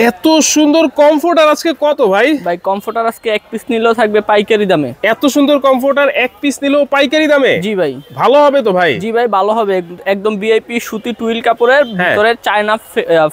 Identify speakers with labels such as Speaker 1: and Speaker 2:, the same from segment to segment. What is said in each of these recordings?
Speaker 1: এত সুন্দর কমফোর্টার আজকে কত ভাই?
Speaker 2: ভাই কমফোর্টার আজকে এক পিস নিলেও থাকবে পাইকারি দামে।
Speaker 1: এত সুন্দর কমফোর্টার এক পিস নিলেও পাইকারি দামে?
Speaker 2: জি ভাই।
Speaker 1: ভালো হবে তো ভাই?
Speaker 2: জি ভাই ভালো হবে, একদম ভিআইপি সুতি টুইল কাপড়ের ভিতরে চায়না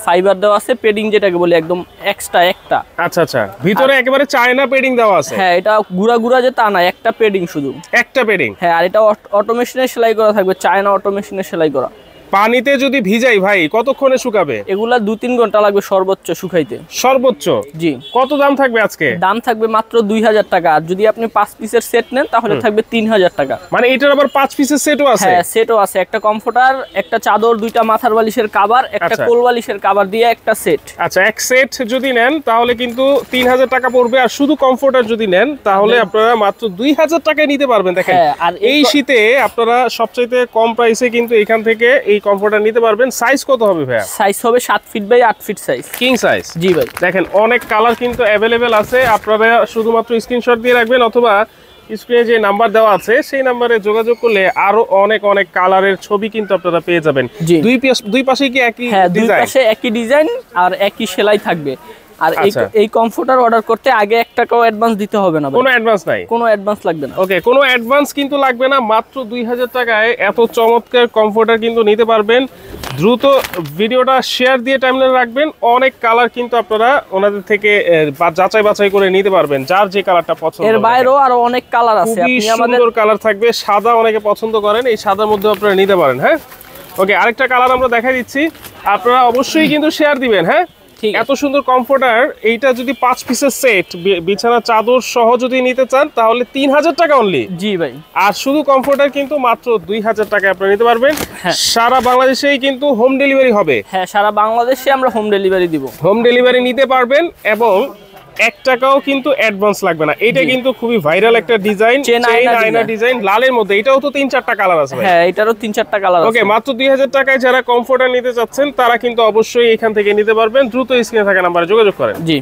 Speaker 2: ফাইবার দেওয়া আছে, পেডিং যেটাকে বলি একদম এক্সট্রা একটা।
Speaker 1: আচ্ছা আচ্ছা, ভিতরে একেবারে চায়না পেডিং দেওয়া আছে?
Speaker 2: হ্যাঁ, এটা গুড়া গুড়া যে তা না, একটা পেডিং শুধু,
Speaker 1: একটা পেডিং।
Speaker 2: হ্যাঁ, আর এটা অটোমেশনে সেলাই করা থাকবে, চায়না অটোমেশনে সেলাই করা।
Speaker 1: পানিতে যদি ভিজাই ভাই কতক্ষণে শুকাবে?
Speaker 2: এগুলা 2-3 ঘন্টা লাগবে সর্বোচ্চ শুকাইতে।
Speaker 1: সর্বোচ্চ?
Speaker 2: জি।
Speaker 1: কত দাম থাকবে আজকে?
Speaker 2: দাম থাকবে মাত্র 2000 টাকা, আর যদি আপনি 5 পিসের সেট নেন তাহলে থাকবে 3000 টাকা।
Speaker 1: মানে এটার আবার 5 পিসের সেটও আছে?
Speaker 2: হ্যাঁ, সেটও আছে, একটা কমফোর্টার, একটা চাদর, দুইটা মাথার বালিশের কভার, একটা কোল বালিশের কভার দিয়ে একটা সেট।
Speaker 1: আচ্ছা, এক সেট যদি নেন তাহলে কিন্তু 3000 টাকা পড়বে, আর শুধু কমফোর্টার যদি নেন তাহলে আপনারা মাত্র 2000 টাকায় নিতে পারবেন। দেখেন, আর এই শীতে আপনারা সবচেয়ে কম প্রাইসে কিন্তু এখান থেকে এই কমফোর্টার নিতে পারবেন। সাইজ কত হবে ভাইয়া?
Speaker 2: সাইজ হবে 7 feet by 8 feet size,
Speaker 1: king size.
Speaker 2: জি ভাই।
Speaker 1: দেখেন অনেক কালার কিন্তু অ্যাভেলেবেল আছে, আপনারা শুধুমাত্র স্ক্রিনশট দিয়ে রাখবেন অথবা স্ক্রিনে যে নাম্বার দেওয়া আছে সেই নাম্বারে যোগাযোগ করলে আরো অনেক অনেক কালারের ছবি কিন্তু আপনারা পেয়ে যাবেন। দুই পাশে কি একই ডিজাইন? হ্যাঁ, দুই পাশে একই ডিজাইন আর একই সেলাই থাকবে। আর এই কমফোর্টার অর্ডার করতে আগে 1 টাকাও অ্যাডভান্স দিতে হবে না। কোনো অ্যাডভান্স নাই? কোনো
Speaker 2: অ্যাডভান্স লাগবে না।
Speaker 1: ওকে, কোনো অ্যাডভান্স কিন্তু লাগবে না, মাত্র 2000 টাকায় এত চমৎকার কমফোর্টার কিন্তু নিতে পারবেন। দ্রুত ভিডিওটা শেয়ার দিয়ে টাইমলাইনে রাখবেন। অনেক কালার কিন্তু আপনারা ওনাদের থেকে যাচাই বাছাই করে নিতে পারবেন, যার যে কালারটা পছন্দ।
Speaker 2: এর বাইরেও আরো অনেক কালার আছে,
Speaker 1: আপনি সুন্দর কালার থাকবে। সাদা অনেকে পছন্দ করেন, এই সাদার মধ্যে আপনারা নিতে পারেন। হ্যাঁ, ওকে, আরেকটা কালার আমরা দেখাই দিচ্ছি, আপনারা অবশ্যই কিন্তু শেয়ার দিবেন। হ্যাঁ, এত সুন্দর কমফোর্টার, এইটা যদি 5 পিসের সেট বিছানা চাদর সহ যদি নিতে চান তাহলে 3000 টাকা অনলি।
Speaker 2: জি ভাই। আর
Speaker 1: শুধু কমফোর্টার কিন্তু মাত্র 2000 টাকায় আপনারা নিতে পারবেন। সারা বাংলাদেশেই কিন্তু হোম ডেলিভারি হবে।
Speaker 2: হ্যাঁ, সারা বাংলাদেশে আমরা হোম ডেলিভারি দিব।
Speaker 1: হোম ডেলিভারি নিতে পারবেন এবং 1 টাকাও কিন্তু অ্যাডভান্স লাগবে না। এটা কিন্তু খুবই ভাইরাল একটা ডিজাইন, চেন আয়না ডিজাইন লালের মধ্যে। এটাও তো 3-4টা কালার আছে ভাই?
Speaker 2: হ্যাঁ, এটারও 3-4টা কালার আছে।
Speaker 1: ওকে, মাত্র 2000 টাকায় যারা কমফোর্টার নিতে চাচ্ছেন তারা কিন্তু অবশ্যই এখান থেকে নিতে পারবেন। দ্রুত স্ক্রিনে থাকা নাম্বারে যোগাযোগ করেন।
Speaker 2: জি।